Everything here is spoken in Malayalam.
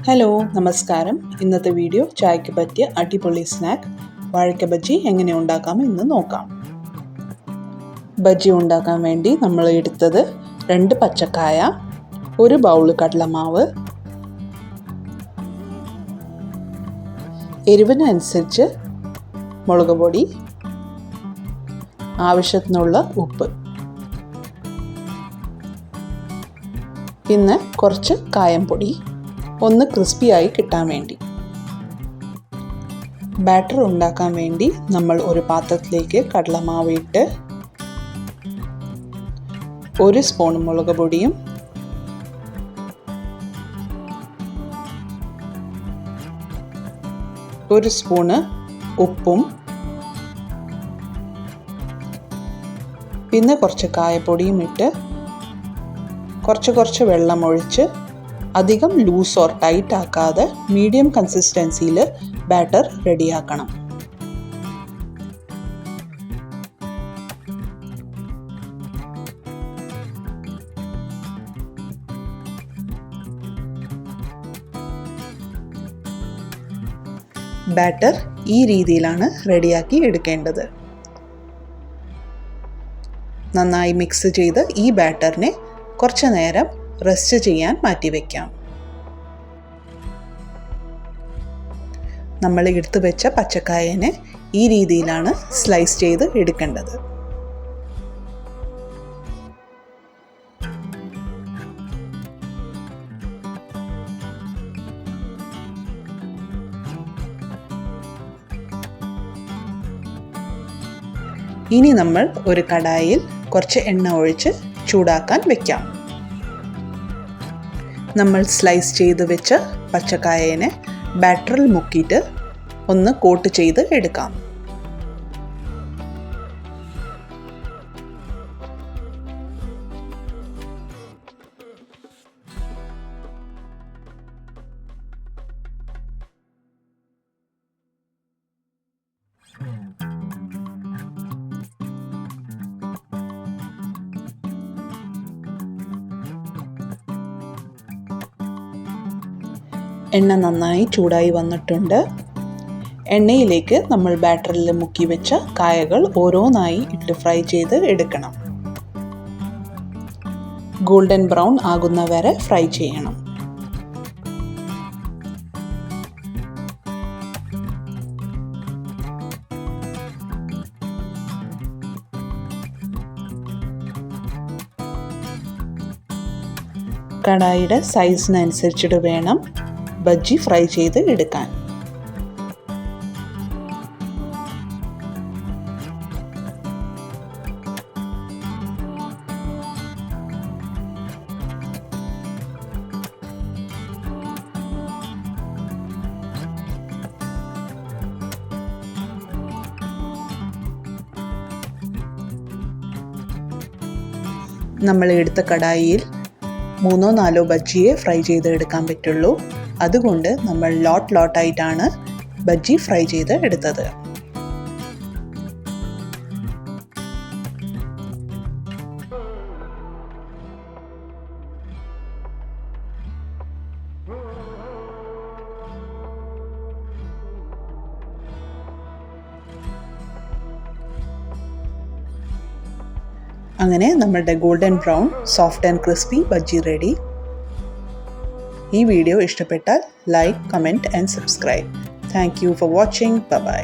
ഹലോ നമസ്കാരം. ഇന്നത്തെ വീഡിയോ ചായക്ക് പറ്റിയ അടിപൊളി സ്നാക്ക് വാഴയ്ക്ക ബജ്ജി എങ്ങനെ ഉണ്ടാക്കാം എന്ന് നോക്കാം. ബജ്ജി ഉണ്ടാക്കാൻ വേണ്ടി നമ്മൾ എടുത്തത് 2 പച്ചക്കായ, 1 ബൗൾ കടലമാവ്, എരിവിനനുസരിച്ച് മുളക് പൊടി, ആവശ്യത്തിനുള്ള ഉപ്പ്, പിന്നെ കുറച്ച് കായംപൊടി, ഒന്ന് ക്രിസ്പിയായി കിട്ടാൻ വേണ്ടി. ബാറ്റർ ഉണ്ടാക്കാൻ വേണ്ടി നമ്മൾ ഒരു പാത്രത്തിലേക്ക് കടലമാവ് ഇട്ട് 1 സ്പൂൺ മുളക് പൊടിയും 1 സ്പൂണ് ഉപ്പും പിന്നെ കുറച്ച് കായപ്പൊടിയും ഇട്ട് കുറച്ച് വെള്ളം ഒഴിച്ച് അധികം ലൂസ് ഓർ ടൈറ്റ് ആക്കാതെ മീഡിയം കൺസിസ്റ്റൻസിയിൽ ബാറ്റർ റെഡിയാക്കണം. ബാറ്റർ ഈ രീതിയിലാണ് റെഡിയാക്കി എടുക്കേണ്ടത്. നന്നായി മിക്സ് ചെയ്ത് ഈ ബാറ്ററിനെ കുറച്ച് നേരം റെസ്റ്റ് ചെയ്യാൻ മാറ്റിവെക്കാം. നമ്മൾ എടുത്തു വെച്ച പച്ചക്കായനെ ഈ രീതിയിലാണ് സ്ലൈസ് ചെയ്ത് എടുക്കേണ്ടത്. ഇനി നമ്മൾ ഒരു കടായിൽ കുറച്ച് എണ്ണ ഒഴിച്ച് ചൂടാക്കാൻ വെക്കാം. നമ്മൾ സ്ലൈസ് ചെയ്ത് വെച്ച പച്ചക്കായനെ ബാറ്ററിൽ മുക്കിയിട്ട് ഒന്ന് കോട്ട് ചെയ്ത് എടുക്കാം. എണ്ണ നന്നായി ചൂടായി വന്നിട്ടുണ്ട്. എണ്ണയിലേക്ക് നമ്മൾ ബാറ്ററിൽ മുക്കി വെച്ച കായകൾ ഓരോന്നായി ഇട്ട് ഫ്രൈ ചെയ്ത് എടുക്കണം. ഗോൾഡൻ ബ്രൗൺ ആകുന്ന വരെ ഫ്രൈ ചെയ്യണം. കടായിയുടെ സൈസിനനുസരിച്ചിട്ട് വേണം ബജ്ജി ഫ്രൈ ചെയ്ത് എടുക്കാൻ. നമ്മൾ എടുത്ത കടായിയിൽ 3-4 ബജ്ജിയെ ഫ്രൈ ചെയ്ത് എടുക്കാൻ പറ്റുള്ളൂ. അതുകൊണ്ട് നമ്മൾ ലോട്ടായിട്ടാണ് ബജ്ജി ഫ്രൈ ചെയ്ത് എടുത്തത്. അങ്ങനെ നമ്മളുടെ golden brown soft and crispy bajji ready. ഈ വീഡിയോ ഇഷ്ടപ്പെട്ടാൽ like, comment and subscribe. Thank you for watching. By.